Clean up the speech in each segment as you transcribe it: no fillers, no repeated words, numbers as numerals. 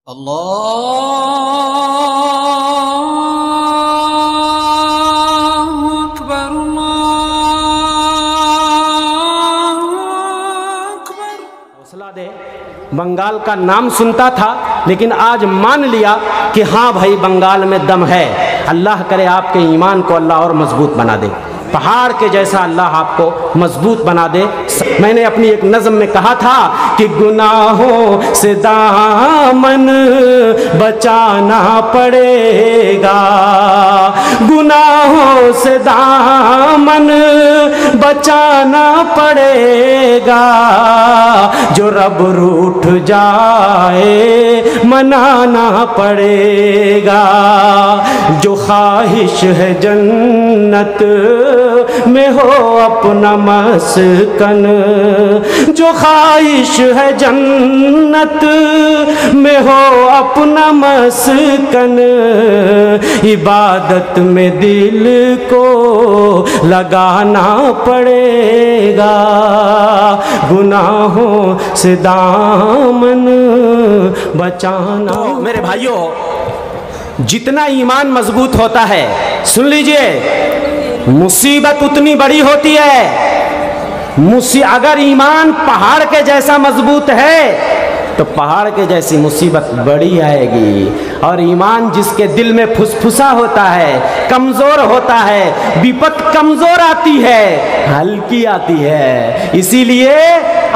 اللہ اکبر اللہ اکبر۔ حوصلہ دے، بنگال کا نام سنتا تھا لیکن آج مان لیا کہ ہاں بھائی بنگال میں دم ہے۔ اللہ کرے آپ کے ایمان کو اللہ اور مضبوط بنا دے، پہاڑ کے جیسا اللہ آپ کو مضبوط بنا دے۔ میں نے اپنی ایک نظم میں کہا تھا کہ گناہوں سے دامن بچانا پڑے گا، گناہوں سے دامن بچانا پڑے گا، جو رب روٹھ جائے منانا پڑے گا، جو خواہش ہے جنت میں ہو اپنا مسکن، جو خواہش ہے جنت میں ہو اپنا مسکن، عبادت میں دل کو لگانا پڑے گا، گناہوں سے دامن بچانا۔ میرے بھائیوں، جتنا ایمان مضبوط ہوتا ہے، سن لیجئے، مصیبت اتنی بڑی ہوتی ہے۔ اگر ایمان پہاڑ کے جیسا مضبوط ہے تو پہاڑ کے جیسی مصیبت بڑی آئے گی، اور ایمان جس کے دل میں پھسپھسا ہوتا ہے، کمزور ہوتا ہے، وپت کمزور آتی ہے، ہلکی آتی ہے۔ اسی لیے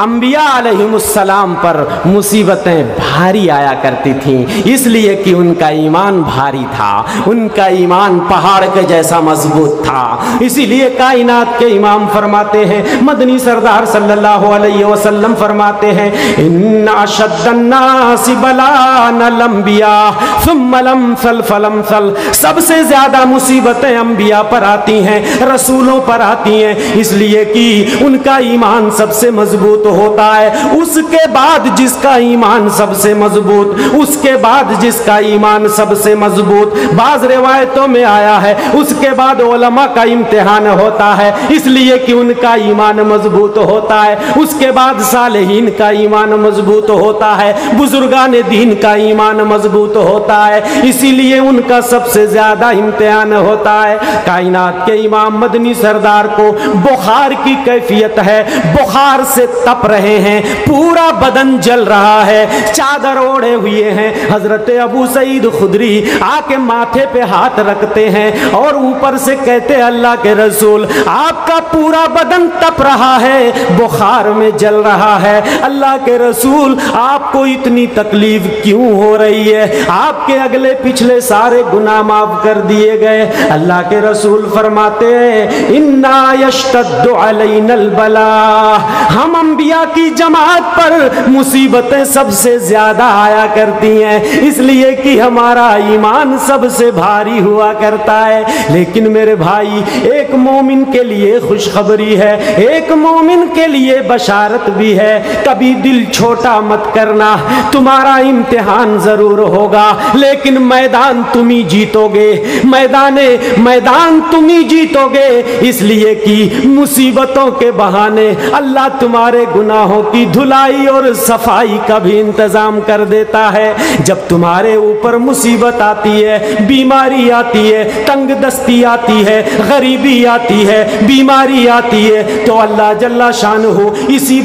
انبیاء علیہم السلام پر مصیبتیں بھاری آیا کرتی تھیں، اس لیے کہ ان کا ایمان بھاری تھا، ان کا ایمان پہاڑ کے جیسا مضبوط تھا۔ اسی لیے کائنات کے امام فرماتے ہیں، مدنی سردار صلی اللہ علیہ وسلم فرماتے ہیں، ان اشد الناس بلاء الانبیاء ثم الامثل فالامثل، سب سے زیادہ مصیبتیں انبیاء پر آتی ہیں، رسولوں پر آتی ہیں، اس لیے کہ ان کا ایمان سب سے مضبوط ہوتا ہے۔ اس کے بعد جس کا ایمان سب سے مضبوط، اس کے بعد جس کا ایمان سب سے مضبوط، بعض روایتوں میں آیا ہے اس کے بعد علماء کا امتحان ہوتا ہے، اس لیے کہ ان کا ایمان مضبوط ہوتا ہے، اس کے بعد صالحین کا ایمان مضبوط ہوتا ہے، بزرگان دین کا ایمان مضبوط ہوتا ہے، اسی لیے ان کا سب سے زیادہ امتحان ہوتا ہے۔ کائنات کے امام مدنی سردار کو بخار کی کیفیت ہے، بخار سے تپ رہے ہیں، پورا بدن جل رہا ہے، چادر اوڑے ہوئے ہیں۔ حضرت ابو سعید خدری آ کے ماتھے پہ ہاتھ رکھتے ہیں اور اوپر سے کہتے ہیں، اللہ کے رسول آپ کا پورا بدن تپ رہا ہے، بخار میں جل رہا ہے، اللہ کے رسول آپ کو اتنی تکلیف کیوں ہو رہی ہے؟ آپ کے اگلے پچھلے سارے گناہ معاف کر دیے گئے۔ اللہ کے رسول فرماتے ہیں، انا یشتد علینا البلاء، ہم انبیاء کی جماعت پر مصیبتیں سب سے زیادہ آیا کرتی ہیں، اس لیے کہ ہمارا ایمان سب سے بھاری ہوا کرتا ہے۔ لیکن میرے بھائی، ایک مومن کے لیے خوشخبری ہے، ایک مومن کے لیے بشارت بھی ہے، کبھی دل چھوٹا مت کرنا، تمہارا امتحان ضرور ہوگا لیکن میدان تم ہی جیتو گے، میدان تم ہی جیتو گے، اس لیے کہ مصیبتوں کے بہانے اللہ تمہارے گناہوں کی دھلائی اور صفائی کا بھی انتظام کر دیتا ہے۔ جب تمہارے اوپر مصیبت آتی ہے، بیماری آتی ہے، تنگ دستی آتی ہے، غریبی آتی ہے، بیماری آتی ہے، تو اللہ جل شانہ اسی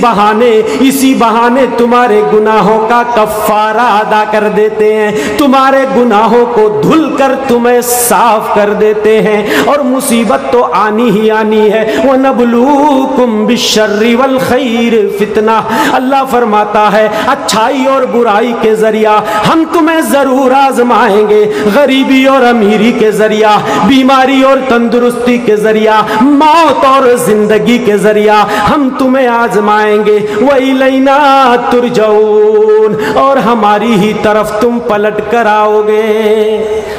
بہانے تمہارے گناہوں کا کفارہ ادا کر دیتے ہیں، تمہارے گناہوں کو دھل کر تمہیں صاف کر دیتے ہیں۔ اور مصیبت تو آنی ہی آنی ہے، وَنَبْلُوكُمْ بِالشَّرِّ وَالْخَيْرِ فِتْنَةً، اللہ فرماتا ہے اچھائی اور برائی کے ذریعہ ہم تمہیں ضرور آزمائیں گے، غریبی اور امیری کے ذریعہ، بیماری اور تندرستی کے ذریعہ، موت اور زندگی کے ذریعہ ہم تمہیں آزمائیں گے، وَإِلَيْنَا تُرْجَعُونَ، اور ہماری ہی طرف تم پلٹ کر آؤ گے۔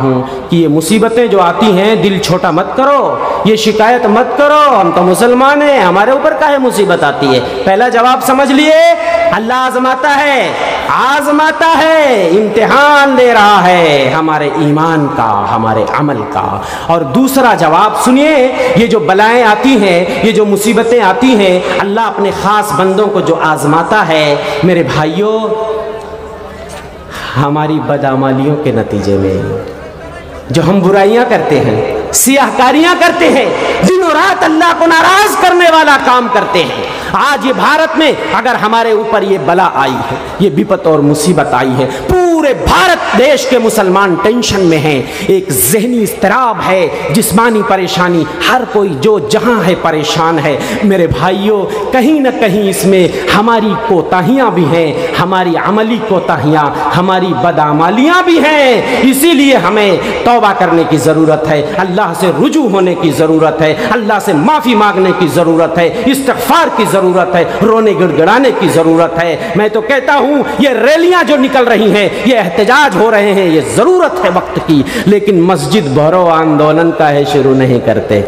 ہوں کہ یہ مصیبتیں جو آتی ہیں دل چھوٹا مت کرو، یہ شکایت مت کرو، ہم تو مسلمان ہیں، ہمارے اوپر کاہے مصیبت آتی ہے؟ پہلا جواب سمجھ لیے، اللہ آزماتا ہے، امتحان لے رہا ہے ہمارے ایمان کا، ہمارے عمل کا۔ اور دوسرا جواب سنیے، یہ جو بلائیں آتی ہیں، یہ جو مصیبتیں آتی ہیں، اللہ اپنے خاص بندوں کو جو آزماتا ہے میرے بھائیوں، ہماری بدعمالیوں کے نتیجے میں، جو ہم برائیاں کرتے ہیں، سیاہ کاریاں کرتے ہیں، دن و رات اللہ کو ناراض کرنے والا کام کرتے ہیں۔ آج یہ بھارت میں اگر ہمارے اوپر یہ بلا آئی ہے، یہ بپت اور مصیبت آئی ہے، پورے بھارت دیش کے مسلمان ٹینشن میں ہیں، ایک ذہنی اضطراب ہے، جسمانی پریشانی، ہر کوئی جو جہاں ہے پریشان ہے۔ میرے بھائیوں، کہیں نہ کہیں اس میں ہماری کوتاہیاں بھی ہیں، ہماری عملی کوتاہیاں، ہماری بدعمالیاں بھی ہیں۔ اسی لیے ہمیں توبہ کرنے کی ضرورت ہے، اللہ سے رجوع ہونے کی ضرورت ہے، اللہ سے معافی مانگنے کی ضرورت ہے، استغفار کی ضرورت ہے، رونے گڑ گڑانے کی ضرورت ہے۔ میں تو کہتا ہوں یہ ریلیاں جو نکل رہی ہیں، یہ احتجاج ہو رہے ہیں، یہ ضرورت ہے وقت کی، لیکن مسجد بھرو آندولن کا ہے شروع نہیں کرتے۔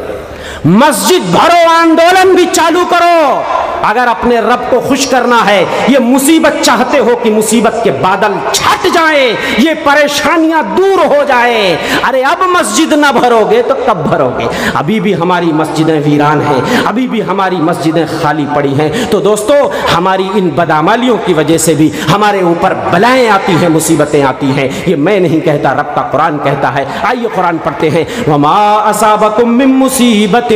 مسجد بھرو آندولن بھی چالو کرو اگر اپنے رب کو خوش کرنا ہے۔ یہ مصیبت چاہتے ہو کہ مصیبت کے بادل چھٹ جائیں، یہ پریشانیاں دور ہو جائیں۔ ارے اب مسجد نہ بھرو گے تو کب بھرو گے؟ ابھی بھی ہماری مسجدیں ویران ہیں، ابھی بھی ہماری مسجدیں خالی پڑی ہیں۔ تو دوستو، ہماری ان بدعمالیوں کی وجہ سے بھی ہمارے اوپر بلائیں آتی ہیں، مصیبتیں آتی ہیں۔ یہ میں نہیں کہتا، رب کا قرآن کہتا ہے۔ آئیے قرآن پڑھتے ہیں۔ وما اصابکم من مصیبت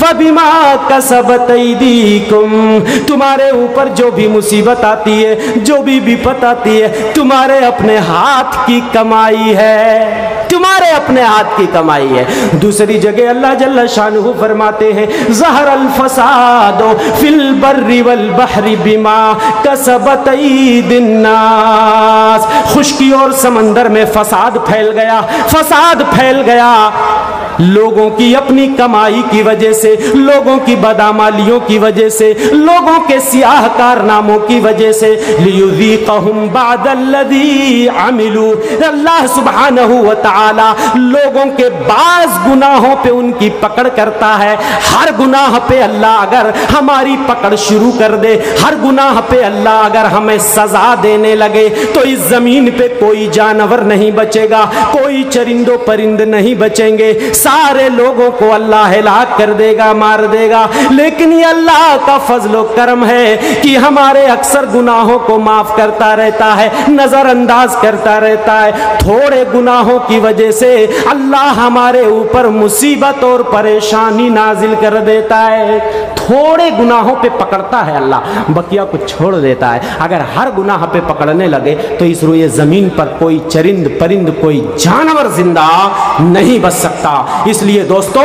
فبما کسبت ایدیکم، تمہارے اوپر جو بھی مصیبت آتی ہے، جو بھی بپت آتی ہے، تمہارے اپنے ہاتھ کی کمائی ہے، تمہارے اپنے ہاتھ کی کمائی ہے۔ دوسری جگہ اللہ جل شانہ فرماتے ہیں ظہر الفساد فی البر والبحر بما کسبت ایدی الناس، خشکی اور سمندر میں فساد پھیل گیا، فساد پھیل گیا لوگوں کی اپنی کمائی کی وجہ سے، لوگوں کی بدعمالیوں کی وجہ سے، لوگوں کے سیاہ کارناموں کی وجہ سے۔ لیذیقہم بعد الذی عملوا، اللہ سبحانہ و تعالی لوگوں کے بعض گناہوں پہ ان کی پکڑ کرتا ہے۔ ہر گناہ پہ اللہ اگر ہماری پکڑ شروع کر دے، ہر گناہ پہ اللہ اگر ہمیں سزا دینے لگے، تو اس زمین پہ کوئی جانور نہیں بچے گا، کوئی چرند و پرند نہیں بچیں گے، سارے لوگوں کو اللہ ہلاک کر دے گا، مار دے گا۔ لیکن یہ اللہ کا فضل و کرم ہے کہ ہمارے اکثر گناہوں کو معاف کرتا رہتا ہے، نظر انداز کرتا رہتا ہے۔ تھوڑے گناہوں کی وجہ سے اللہ ہمارے اوپر مصیبت اور پریشانی نازل کر دیتا ہے۔ تھوڑے گناہوں پہ پکڑتا ہے اللہ، بقیہ کو چھوڑ دیتا ہے۔ اگر ہر گناہ پہ پکڑنے لگے تو اس روئے زمین پر کوئی چرند پرند، کوئی جانور زندہ نہیں بچ سکتا۔ اس لیے دوستو،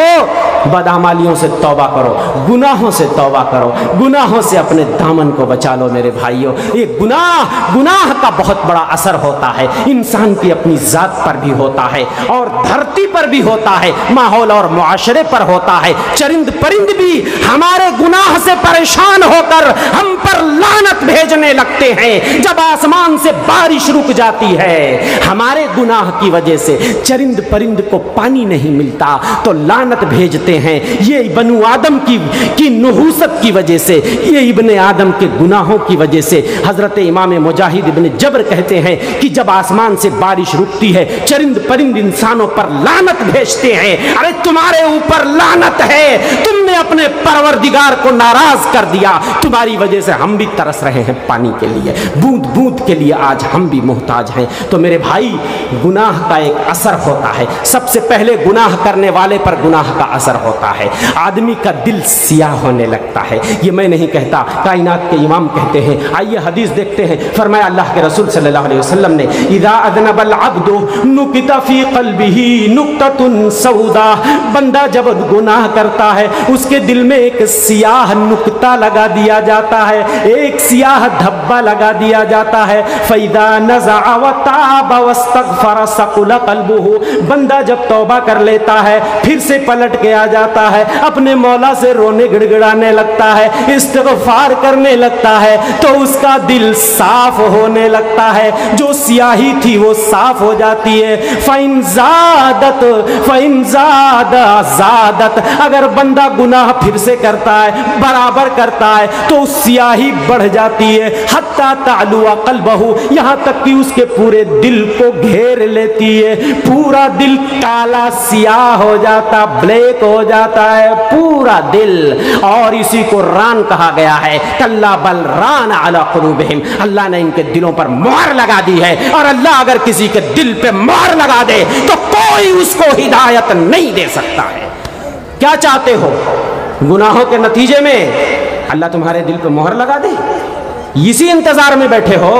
بدعمالیوں سے توبہ کرو، گناہوں سے توبہ کرو، گناہوں سے اپنے دامن کو بچا لو میرے بھائیوں۔ یہ گناہ کا بہت بڑا اثر ہوتا ہے، انسان کی اپنی ذات پر بھی ہوتا ہے، اور دھرتی پر بھی ہوتا ہے، ماحول اور معاشرے پر ہوتا ہے۔ چرند پرند بھی ہمارے گناہ سے پریشان ہو کر ہم پر لعنت بھیجنے لگتے ہیں۔ جب آسمان سے بارش رک جاتی ہے ہمارے گناہ کی وجہ سے، چرند پرند کو پانی نہیں ملتا تو لعنت بھیجتے ہیں۔ یہ بنو آدم کی نحوست کی وجہ سے، یہ ابن آدم کے گناہوں کی وجہ سے۔ حضرت امام مجاہد ابن جبر کہتے ہیں کہ جب آسمان سے بارش رکتی ہے، چرند پرند انسانوں پر لعنت بھیجتے ہیں۔ ارے تمہارے اوپر لعنت ہے، تم نے اپنے پروردگار کو ناراض کر دیا، تمہاری وجہ سے ہم بھی ترس رہے ہیں پانی کے لیے، بوند بوند کے لیے آج ہم بھی محتاج ہیں۔ تو میرے بھائی، گناہ کا ایک اثر ہوتا ہے۔ سب سے پہلے گناہ کرنے والے پر گناہ کا اثر ہوتا ہے، آدمی کا دل سیاہ ہونے لگتا ہے۔ یہ میں نہیں کہتا، کائنات کے امام کہتے ہیں۔ آئیے حدیث دیکھتے ہیں۔ فرمایا اللہ کے رسول صلی اللہ علیہ وسلم نے، اذا اذنب العبد نکت فی قلبہ نکتۃ سودا، بندہ جب گناہ کرتا ہے اس اس کے دل میں ایک سیاہ نقطہ لگا دیا جاتا ہے, ایک سیاہ دھبا لگا دیا جاتا ہے. فَإِذَا نَزَعَ وَتَابَ وَاسْتَغْفَرَ سَقُلَ قَلْبُهُ, بندہ جب توبہ کر لیتا ہے پھر سے پلٹ کے آ جاتا ہے, اپنے مولا سے رونے گڑگڑانے لگتا ہے, استغفار کرنے لگتا ہے, تو اس کا دل صاف ہونے لگتا ہے, جو سیاہی تھی وہ صاف ہو جاتی ہے. فَإِن زَادَتْ, اگر بندہ گناہ پھر سے کرتا ہے, برابر کرتا ہے, تو اس سیاہی بڑھ جاتی ہے. حَتَّى تَعْلُوَ قَلْبَهُ, یہاں تک کہ اس کے پورے دل کو گھیر لیتی ہے, پورا دل کالا سیاہ ہو جاتا, بلیک ہو جاتا ہے پورا دل. اور اسی کو ران کہا گیا ہے, کلا بل ران علی قلوبہم, اللہ نے ان کے دلوں پر مہر لگا دی ہے. اور اللہ اگر کسی کے دل پہ مہر لگا دے تو کوئی اس کو ہدایت نہیں دے سکتا ہے. کیا چاہتے ہو گناہوں کے نتیجے میں اللہ تمہارے دل پہ مہر لگا دے؟ اسی انتظار میں بیٹھے ہو.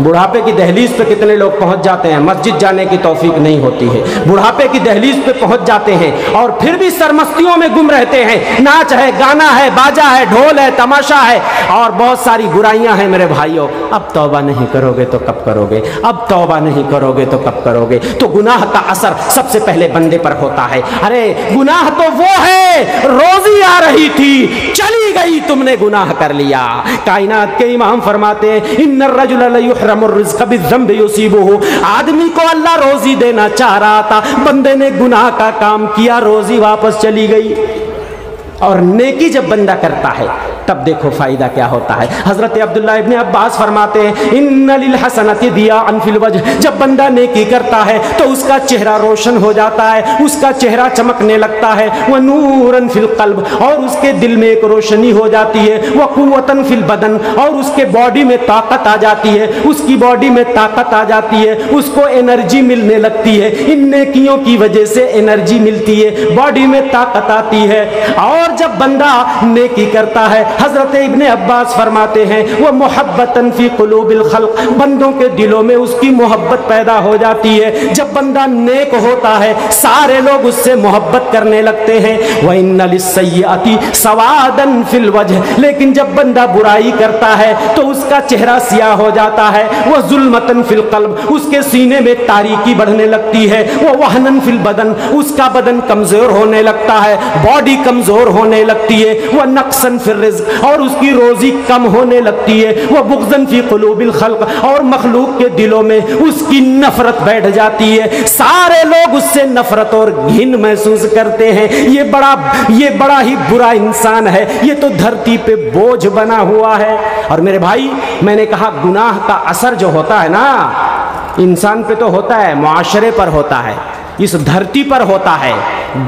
بڑھاپے کی دہلیز پہ کتنے لوگ پہنچ جاتے ہیں, مسجد جانے کی توفیق نہیں ہوتی ہے, بڑھاپے کی دہلیز پہ پہنچ جاتے ہیں اور پھر بھی سرمستیوں میں گم رہتے ہیں. ناچ ہے, گانا ہے, باجا ہے, ڈھول ہے, تماشا ہے اور بہت ساری برائیاں ہیں. میرے بھائیوں, اب توبہ نہیں کرو گے تو کب کرو گے؟ اب توبہ نہیں کرو گے تو کب کرو گے؟ تو گناہ کا اثر سب سے پہلے بندے پر ہوتا ہے. ارے گناہ تو وہ ہے, روزی آ رہی تھی, چلی گئی, تم نے گناہ کر لیا. کائنات کے امام فرماتے ہیں, ان الرجل لیحرم الرزق بالذنب یصیبہ, آدمی کو اللہ روزی دینا چاہ رہا تھا, بندے نے گناہ کا کام کیا, روزی واپس چلی گئی. اور نیکی جب بندہ کرتا ہے تب دیکھو فائدہ کیا ہوتا ہے. حضرت عبداللہ ابن عباس فرماتے ہیں, ان للحسنۃ ضیاء فی الوجہ, جب بندہ نیکی کرتا ہے تو اس کا چہرہ روشن ہو جاتا ہے, اس کا چہرہ چمکنے لگتا ہے. ونورا فی القلب, اور اس کے دل میں ایک روشنی ہو جاتی ہے. وقوتا فی البدن, اور اس کے باڈی میں طاقت آ جاتی ہے, اس کی باڈی میں طاقت آ جاتی ہے, اس کو انرجی ملنے لگتی ہے. ان نیکیوں کی وجہ سے انرجی ملتی ہے, باڈی میں طاقت آتی ہے. اور جب بندہ نیکی کرتا ہے, حضرت ابن عباس فرماتے ہیں, وہ محبتاً فی قلوب الخلق, بندوں کے دلوں میں اس کی محبت پیدا ہو جاتی ہے. جب بندہ نیک ہوتا ہے سارے لوگ اس سے محبت کرنے لگتے ہیں. وَإِنَّ لِلسَّيِّئَةِ سَوَادًا فِي الْوَجْهِ, لیکن جب بندہ برائی کرتا ہے تو اس کا چہرہ سیاہ ہو جاتا ہے. وَظُلْمَةً فِي الْقَلْبِ, اس کے سینے میں تاریکی بڑھنے لگتی ہے. وَوَهْنًا فِي الْبَدَنِ, اس کا بدن کمزور ہونے لگتا ہے, باڈی کمزور ہونے لگتی ہے. وَنَقْصًا فِي الرِّزْقِ, اور اس کی روزی کم ہونے لگتی ہے. وَبُغْضًا فِي قُلُوبِ الْخَلْقِ, اور مخلوق کے دلوں میں اس کی نفرت بیٹھ جاتی ہے. سارے لوگ اس سے نفرت اور گھن محسوس کرتے ہیں. یہ بڑا ہی برا انسان ہے, یہ تو دھرتی پہ بوجھ بنا ہوا ہے. اور میرے بھائی, میں نے کہا گناہ کا اثر جو ہوتا ہے نا, انسان پہ تو ہوتا ہے, معاشرے پر ہوتا ہے, اس دھرتی پر ہوتا ہے,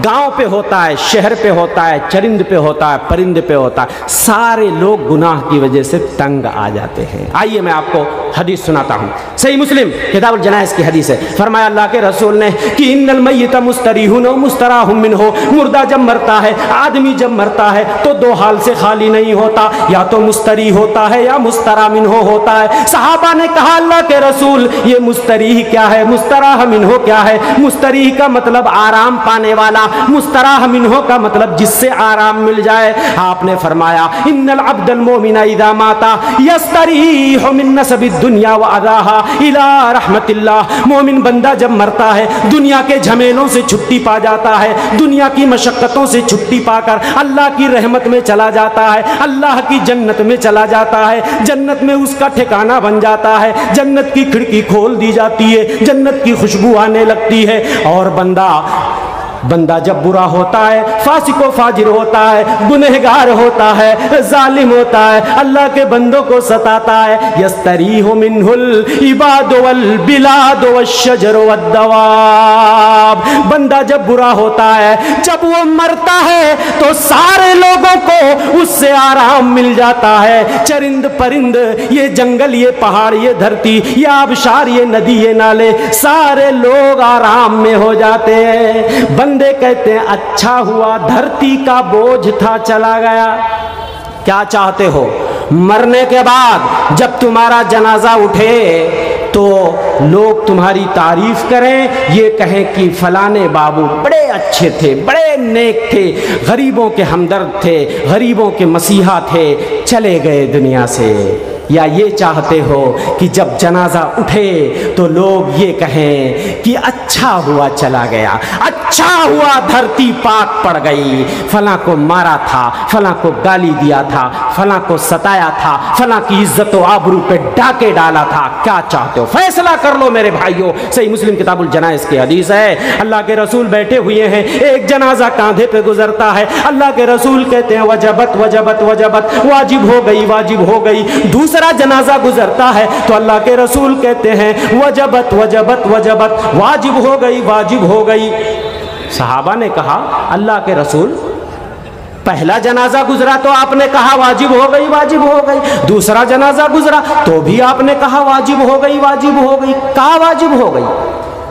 گاؤں پہ ہوتا ہے, شہر پہ ہوتا ہے, چرند پہ ہوتا ہے, پرند پہ ہوتا ہے. سارے لوگ گناہ کی وجہ سے تنگ آ جاتے ہیں. آئیے میں آپ کو حدیث سناتا ہوں. صحیح مسلم کتاب الجنائز کی حدیث ہے. فرمایا اللہ کے رسول نے کہ ان المیت مستریح و مستراح منہ, مردہ جب مرتا ہے, آدمی جب مرتا ہے تو دو حال سے خالی نہیں ہوتا, یا تو مستریح ہوتا ہے یا مستراح منہ ہوتا ہے. صحابہ نے کہا اللہ کے رسول یہ مستریح کیا ہے, مستراح منہ کیا ہے؟ مستریح کا مطلب آرام پانے والا, مستراح منہ کا مطلب جس سے آرام مل جائے. آپ نے فرمایا ان العبد المؤمن اذا مات یستریح من نصب الدنیا واذاها الى رحمت اللہ. مومن بندہ جب مرتا ہے دنیا کے جھمیلوں سے چھٹی پا جاتا ہے, دنیا کی مشقتوں سے چھٹی پا کر اللہ کی رحمت میں چلا جاتا ہے, اللہ کی جنت میں چلا جاتا ہے. جنت میں اس کا ٹھکانہ بن جاتا ہے, جنت کی کھڑکی کھول دی جاتی ہے, جنت کی خوشبو آنے لگتی ہے. اور بندہ جب برا ہوتا ہے, فاسق و فاجر ہوتا ہے, گنہگار ہوتا ہے, ظالم ہوتا ہے, اللہ کے بندوں کو ستاتا ہے, یستریح منہ العباد والبلاد والشجر والدواب. بندہ جب برا ہوتا ہے, جب وہ مرتا ہے تو سارے لوگوں کو اس سے آرام مل جاتا ہے. چرند پرند, یہ جنگل, یہ پہاڑ, یہ دھرتی, یہ آبشار, یہ ندی, یہ نالے, سارے لوگ آرام میں ہو جاتے ہیں. بندے کہتے ہیں اچھا ہوا دھرتی کا بوجھ تھا چلا گیا. کیا چاہتے ہو مرنے کے بعد جب تمہارا جنازہ اٹھے تو لوگ تمہاری تعریف کریں، یہ کہیں کہ فلانے بابو بڑے اچھے تھے، بڑے نیک تھے، غریبوں کے ہمدرد تھے، غریبوں کے مسیحا تھے، چلے گئے دنیا سے۔ یا یہ چاہتے ہو کہ جب جنازہ اٹھے تو لوگ یہ کہیں کہ اچھا ہوا چلا گیا، اچھا ہوا دھرتی پاک پڑ گئی، فلاں کو مارا تھا، فلاں کو گالی دیا تھا، فلاں کو ستایا تھا، فلاں کی عزت و آبرو پہ ڈاکے ڈالا تھا۔ کیا چاہتے ہو؟ فیصلہ کر لو میرے بھائیوں۔ صحیح مسلم کتاب الجنائز کی حدیث ہے، اللہ کے رسول بیٹھے ہوئے ہیں، ایک جنازہ کاندھے پہ گزرتا ہے، اللہ کے رسول کہتے ہیں وجبت وجبت وجبت، واجب ہو گئی واجب ہو گئی۔ دوسرا جنازہ گزرتا ہے تو اللہ کے رسول کہتے ہیں وجبت وجبت وجبت، واجب ہو گئی واجب ہو گئی۔ صحابہ نے کہا اللہ کے رسول پہلا جنازہ گزرا تو آپ نے کہا واجب ہو گئی واجب ہو گئی، دوسرا جنازہ گزرا تو بھی آپ نے کہا واجب ہو گئی واجب ہو گئی، کہا واجب ہو گئی،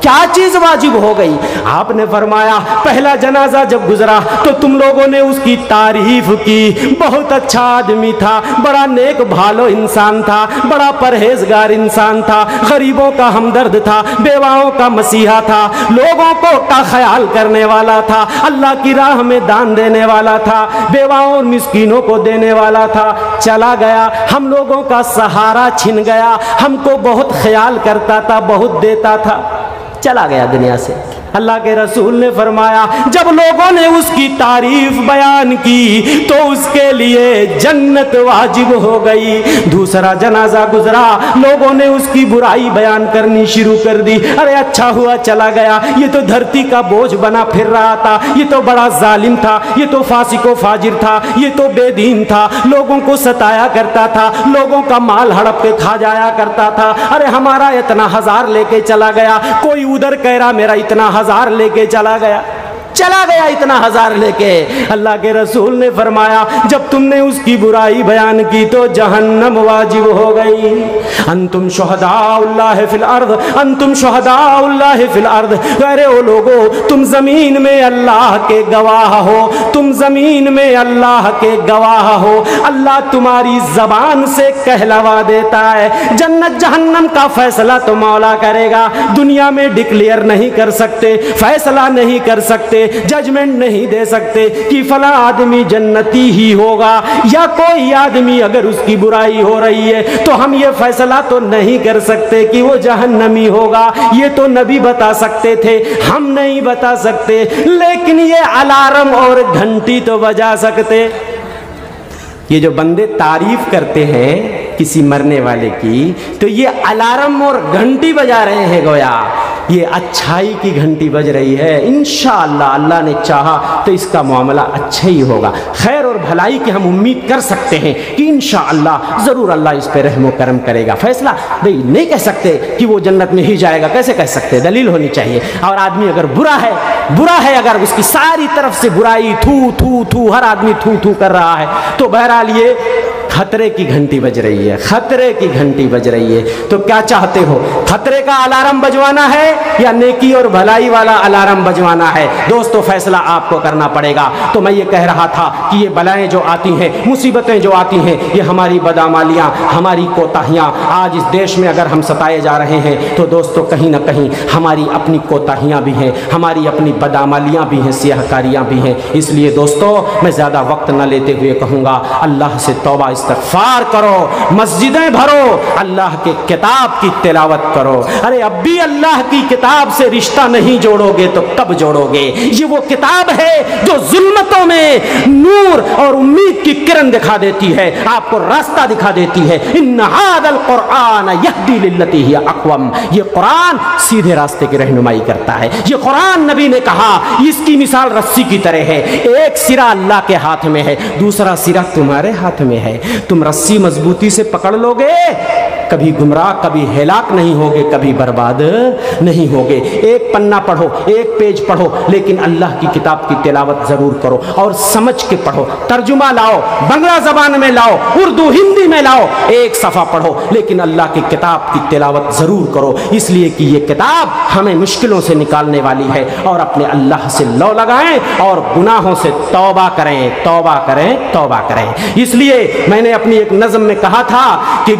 کیا چیز واجب ہو گئی؟ آپ نے فرمایا پہلا جنازہ جب گزرا تو تم لوگوں نے اس کی تعریف کی، بہت اچھا آدمی تھا، بڑا نیک بھالو انسان تھا، بڑا پرہیزگار انسان تھا، غریبوں کا ہمدرد تھا، بیواؤں کا مسیحا تھا، لوگوں کا خیال کرنے والا تھا، اللہ کی راہ میں دان دینے والا تھا، بیواؤں اور مسکینوں کو دینے والا تھا۔ چلا گیا، ہم لوگوں کا سہارا چھن گیا، ہم کو بہت خیال کرتا تھا، بہت دیتا تھا، چلا گیا دنیا سے۔ اللہ کے رسول نے فرمایا جب لوگوں نے اس کی تعریف بیان کی تو اس کے لیے جنت واجب ہو گئی۔ دوسرا جنازہ گزرا، لوگوں نے اس کی برائی بیان کرنی شروع کر دی، ارے اچھا ہوا چلا گیا، یہ تو دھرتی کا بوجھ بنا پھر رہا تھا، یہ تو بڑا ظالم تھا، یہ تو فاسق و فاجر تھا، یہ تو بے دین تھا، لوگوں کو ستایا کرتا تھا، لوگوں کا مال ہڑپ کے کھا جایا کرتا تھا، ارے ہمارا اتنا ہزار لے کے چلا گیا، کوئی ادھر کہہ رہا میرا اتنا ہزار لے کے چلا گیا اتنا ہزار لے کے۔ اللہ کے رسول نے فرمایا جب تم نے اس کی برائی بیان کی تو جہنم واجب ہو گئی۔ انتم شہداء اللہ فی الارض، انتم شہداء اللہ فی الارض، ارے او لوگو تم زمین میں اللہ کے گواہ ہو، تم زمین میں اللہ کے گواہ ہو، اللہ تمہاری زبان سے کہلوا دیتا ہے، جنت جہنم کا فیصلہ تو مولا کرے گا، دنیا میں ڈکلیئر نہیں کر سکتے، فیصلہ نہیں کر سکتے، ججمنٹ نہیں دے سکتے کہ فلاں آدمی جنتی ہی ہوگا، یا کوئی آدمی اگر اس کی برائی ہو رہی ہے تو ہم یہ فیصلہ تو نہیں کر سکتے کہ وہ جہنمی ہوگا، یہ تو نبی بتا سکتے تھے، ہم نہیں بتا سکتے، لیکن یہ الارم اور گھنٹی تو بجا سکتے۔ یہ جو بندے تعریف کرتے ہیں کسی مرنے والے کی تو یہ الارم اور گھنٹی بجا رہے ہیں، گویا یہ اچھائی کی گھنٹی بج رہی ہے، انشاءاللہ اللہ نے چاہا تو اس کا معاملہ اچھا ہی ہوگا، خیر اور بھلائی کی ہم امید کر سکتے ہیں کہ انشاءاللہ ضرور اللہ اس پہ رحم و کرم کرے گا۔ فیصلہ نہیں کہہ سکتے کہ وہ جنت میں ہی جائے گا، کیسے کہہ سکتے؟ دلیل ہونی چاہیے۔ اور آدمی اگر برا ہے اگر اس کی ساری طرف سے برائی تھو تھو تھو، ہر آدمی تھو تھو کر رہا ہے تو بہرحال یہ خطرے کی گھنٹی بج رہی ہے، خطرے کی گھنٹی بج رہی ہے۔ تو کیا چاہتے ہو، خطرے کا الارم بجوانا ہے یا نیکی اور بھلائی والا الارم بجوانا ہے؟ دوستو فیصلہ آپ کو کرنا پڑے گا۔ تو میں یہ کہہ رہا تھا کہ یہ بلائیں جو آتی ہیں، مصیبتیں جو آتی ہیں، یہ ہماری بدعمالیاں، ہماری کوتاہیاں، آج اس دیش میں اگر ہم ستائے جا رہے ہیں تو دوستو کہیں نہ کہیں ہماری اپنی کوتاہیاں بھی ہیں، ہماری اپنی بدعمالیاں بھی ہیں، سیاہکاریاں بھی ہیں۔ اس لیے دوستو میں زیادہ وقت نہ لیتے ہوئے کہوں گا اللہ سے توبہ استغفار کرو، مسجدیں بھرو، اللہ کے کتاب کی تلاوت کرو۔ ارے اب بھی اللہ کی کتاب سے رشتہ نہیں جوڑو گے تو کب جوڑو گے؟ یہ وہ کتاب ہے جو ظلمتوں میں نور اور امید کی کرن دکھا دیتی ہے، آپ کو راستہ دکھا دیتی ہے۔ ان ھذا القرآن یہدی للتی ہی اقوم، یہ قرآن سیدھے راستے کی رہنمائی کرتا ہے۔ یہ قرآن نبی نے کہا اس کی مثال رسی کی طرح ہے، ایک سرا اللہ کے ہاتھ میں ہے، دوسرا سرا تمہارے ہاتھ میں ہے، تم رسی مضبوطی سے پکڑ لو گے کبھی گمراہ، کبھی ہلاک نہیں ہوگے، کبھی برباد نہیں ہوگے۔ ایک پنا پڑھو، ایک پیج پڑھو، لیکن اللہ کی کتاب کی تلاوت ضرور کرو اور سمجھ کے پڑھو، ترجمہ لاؤ، بنگلہ زبان میں لاؤ، اردو ہندی میں لاؤ، ایک صفحہ پڑھو، لیکن اللہ کی کتاب کی تلاوت ضرور کرو، اس لیے کہ یہ کتاب ہمیں مشکلوں سے نکالنے والی ہے۔ اور اپنے اللہ سے لو لگائیں اور گناہوں سے توبہ کریں، توبہ کریں، توبہ کریں۔ اس لیے میں نے اپنی ایک نظم میں کہا تھا کہ